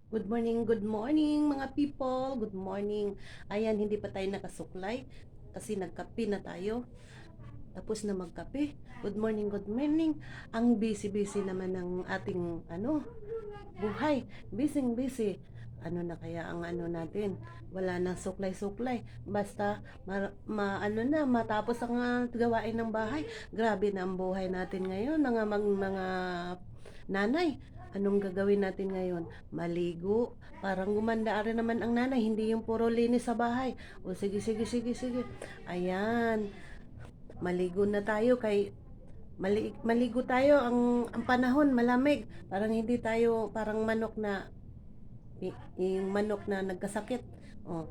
Good morning mga people. Good morning. Ayan, hindi pa tayo nakasuklay kasi nagkape na tayo. Tapos na magkape. Good morning. Ang busy-busy naman ng ating buhay. Busy. Ano na kaya ang natin? Wala nang suklay-suklay. Basta matapos ang gawain ng bahay. Grabe na ang buhay natin ngayon, mga nanay. Anong gagawin natin ngayon? Maligo. Parang gumanda rin naman ang nanay, hindi yung puro linis sa bahay. O sige. Ayan, maligo na tayo maligo tayo ang panahon malamig. Parang hindi tayo parang yung manok na nagkasakit. Oh,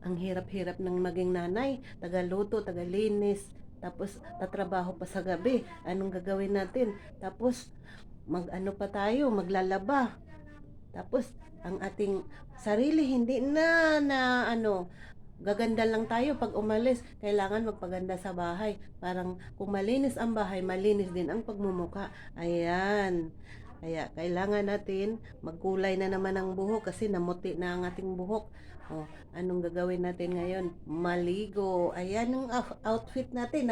ang hirap-hirap ng maging nanay, tagaluto, tagalinis, tapos tatrabaho pa sa gabi. Anong gagawin natin? Tapos pa tayo, maglalaba. Tapos ang ating sarili hindi na gaganda lang tayo pag umalis. Kailangan magpaganda sa bahay. Parang kung malinis ang bahay, malinis din ang pagmumuka. Ayan. Kaya kailangan natin magkulay na naman ang buhok kasi namuti na ang ating buhok. Oh, anong gagawin natin ngayon? Maligo. Ayan ang outfit natin.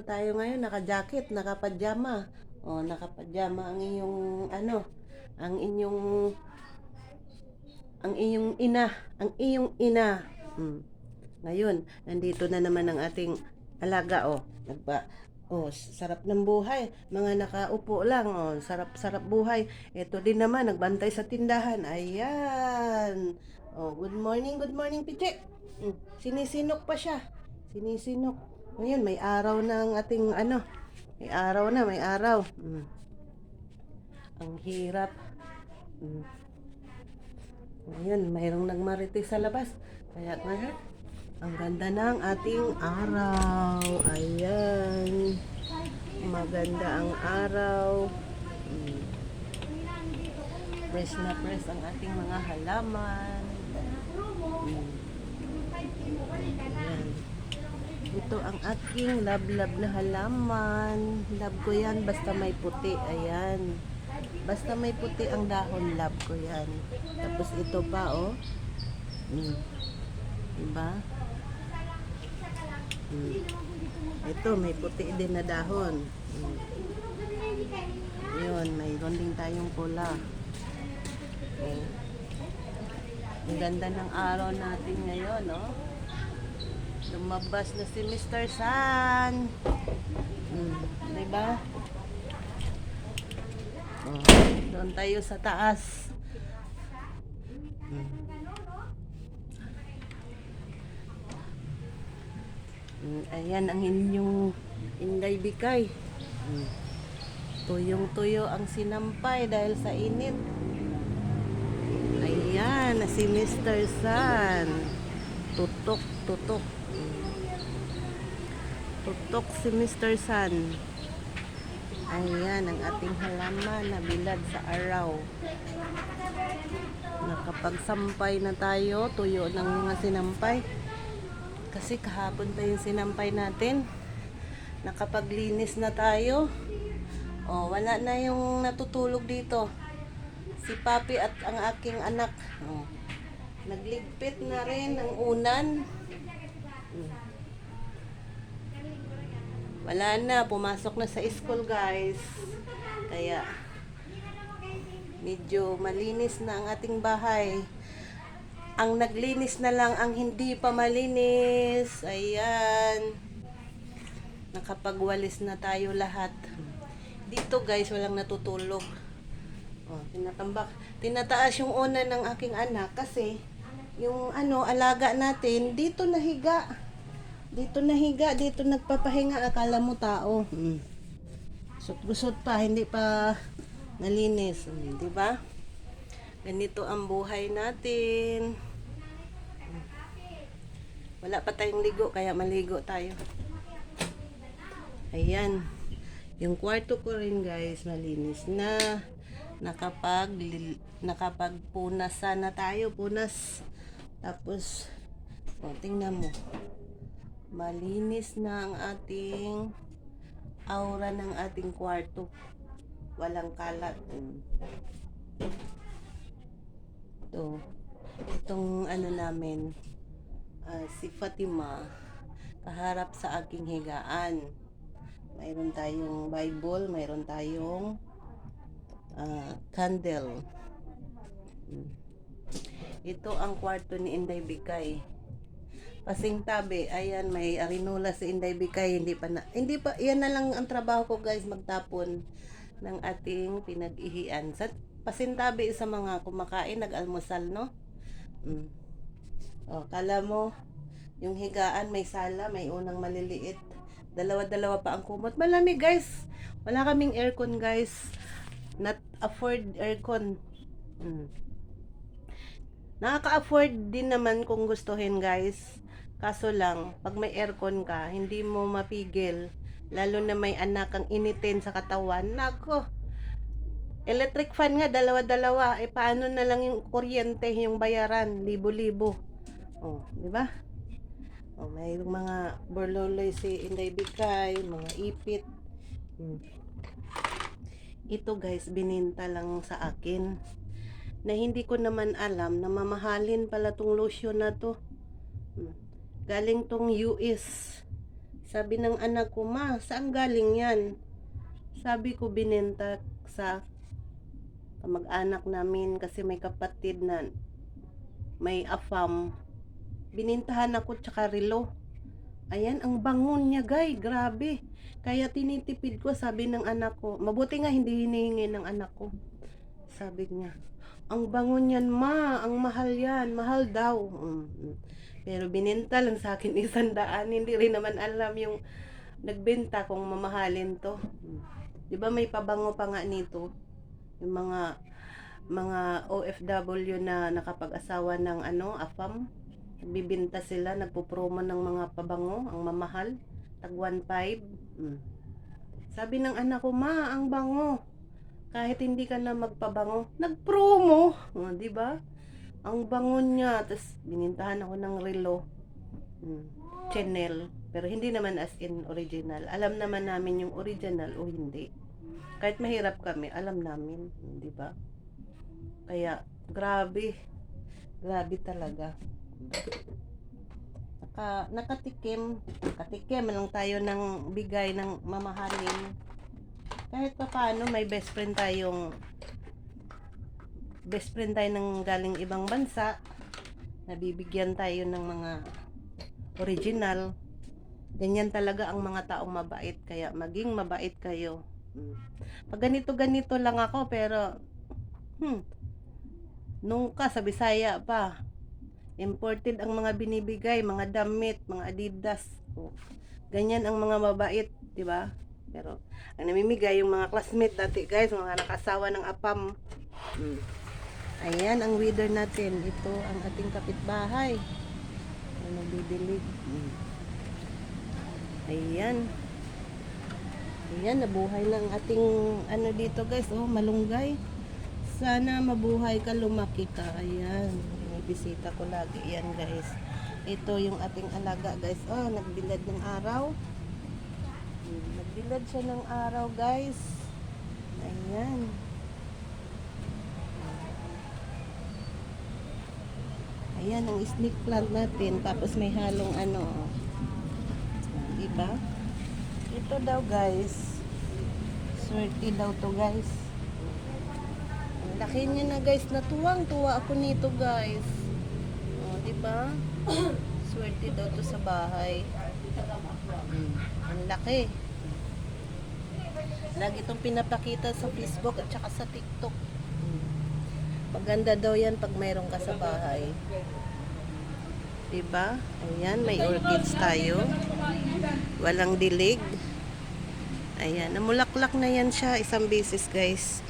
Tayo ngayon, naka-jacket, naka-pajama. Oh, naka-pajama ang inyong ang iyong ina. Hmm. Ngayon, nandito na naman ang ating alaga, oh. Sarap ng buhay. Mga nakaupo lang, oh. Sarap buhay. Ito din naman, nagbantay sa tindahan. Ayan. Oh, good morning, Piche. Sinisinok pa siya. Sinisinok. Ngayon, may araw na ang ating may araw na, may araw. Ang hirap. Mm. Ngayon, mayroong nagmarites sa labas. Kaya ngayon, ang ganda ng ating araw. Ayan. Maganda ang araw. Mm. Fresh na fresh ang ating mga halaman. Ayan. Ito ang aking love na halaman. Love ko yan basta may puti. Ayan. Basta may puti ang dahon, love ko yan. Tapos ito pa, oh. Diba? Ito, may puti din na dahon. Yun, mayroon din tayong pula. Oh. Ang ganda ng araw natin ngayon, oh. Lumabas na si Mr. Sun. Diba? Oh, doon tayo sa taas. Ayan ang inyong Inday Bikay. Tuyong-tuyo ang sinampay dahil sa init. Ayan na si Mr. Sun. Tutok. Tutok si Mr. Sun. Ayan ang ating halaman na bilad sa araw. Nakapagsampay na tayo, tuyo ng mga sinampay. Kasi kahapon pa yung sinampay natin. Nakapaglinis na tayo. Oh, wala na yung natutulog dito. Si Papi at ang aking anak. Oh, nagligpit na rin ang unan. Wala na, pumasok na sa school, guys. Kaya medyo malinis na ang ating bahay. Ang naglinis na lang ang hindi pa malinis. Ayan. Nakapagwalis na tayo lahat. Dito, guys, walang natutulog. Oh, tinataas yung unan ng aking anak kasi yung alaga natin dito nahiga. Dito nagpapahinga, akala mo tao. Sut pa, hindi pa nalinis, 'di ba? Ganito ang buhay natin. Wala pa tayong ligo kaya maligo tayo. Ayan. Yung kwarto ko rin, guys, malinis na. Nakapagpunas sana tayo, punas. Tapos tingnan mo. Malinis na ang ating aura ng ating kwarto. Walang kalat. ito. Itong ano namin, si Fatima, kaharap sa aking higaan. Mayroon tayong Bible, mayroon tayong candle. Ito ang kwarto ni Inday Bikay. Pasing tabi, ayan, may arinula si Inday Bikay, hindi pa, yan na lang ang trabaho ko guys, magtapon ng ating pinag-ihian. Sa pasintabi sa mga kumakain, nag-almusal, no? O, kala mo, yung higaan may sala, may unang maliliit. Dalawa-dalawa pa ang kumot. Malamig guys. Wala kaming aircon guys. Not afford aircon. Nakaka-afford din naman kung gustuhin guys. Kaso lang, pag may aircon ka, hindi mo mapigil. Lalo na may anak kang initin sa katawan. Nako, electric fan nga, dalawa-dalawa. Paano na lang yung kuryente, yung bayaran, libo-libo. Oh, di ba? Oh, may mga borloloy si Inday Bikay, mga ipit. Ito guys, bininta lang sa akin. Na hindi ko naman alam na mamahalin pala tong lotion na to. Galing tong US. Sabi ng anak ko, ma, saan galing yan? Sabi ko, binenta sa kamag-anak namin kasi may kapatid na may AFAM. Binintahan ako tsaka relo. Ayan, ang bangon niya guys, grabe. Kaya tinitipid ko, sabi ng anak ko. Mabuti nga hindi hinihingi ng anak ko. Sabi niya, ang bangon yan ma, ang mahal yan, mahal daw. Pero bininta lang sa akin 100. Hindi rin naman alam yung nagbenta kung mamahalin to. Di ba may pabango pa nga nito? Yung mga OFW na nakapag-asawa ng AFAM. Bibinta sila, nagpo-promo ng mga pabango, ang mamahal, tag 1.5. Sabi ng anak ko, ma, ang bango. Kahit hindi ka na magpabango, nagpromo, di ba? Ang bango niya, tapos binintahan ako ng relo, Chanel, pero hindi naman as in original. Alam naman namin yung original o hindi. Kahit mahirap kami, alam namin, di ba? Kaya grabe talaga. Nakatikim lang tayo ng bigay ng mamahalin. Kahit pa paano may best friend tayo ng galing ibang bansa, nabibigyan tayo ng mga original. Ganyan talaga ang mga taong mabait, kaya maging mabait kayo. Pag ganito lang ako, pero nung sa Bisaya pa, imported ang mga binibigay, mga damit, mga Adidas. Ganyan ang mga mabait, di ba? Pero ang namimigay yung mga classmate dati guys, mga nakasawa ng APAM. Ayan ang weather natin. Ito ang ating kapitbahay. Nagdidilig. Ayan. Ayan, nabuhay na ang ating dito guys. Oh, malunggay. Sana mabuhay ka, lumaki ka. Ayan. Bisita ko lagi yan guys. Ito yung ating alaga guys. Oh, nagbilad ng araw. Nagbilad siya ng araw guys. Ayan. Ayan ang snake plant natin. Tapos may halong diba? Ito daw guys. Swerte daw to guys. Ang laki niya na guys. Natuwang-tuwa ako nito guys. Diba? Swerte daw to sa bahay. Ang laki. Lagi itong pinapakita sa Facebook at saka sa TikTok. Maganda daw yan pag mayroon ka sa bahay. Diba? Ayan, may orchids tayo. Walang dilig. Ayan, namulaklak na yan siya isang beses guys.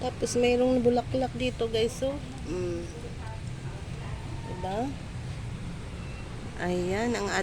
Tapos mayroong bulaklak dito guys. So, diba? Ayan, ang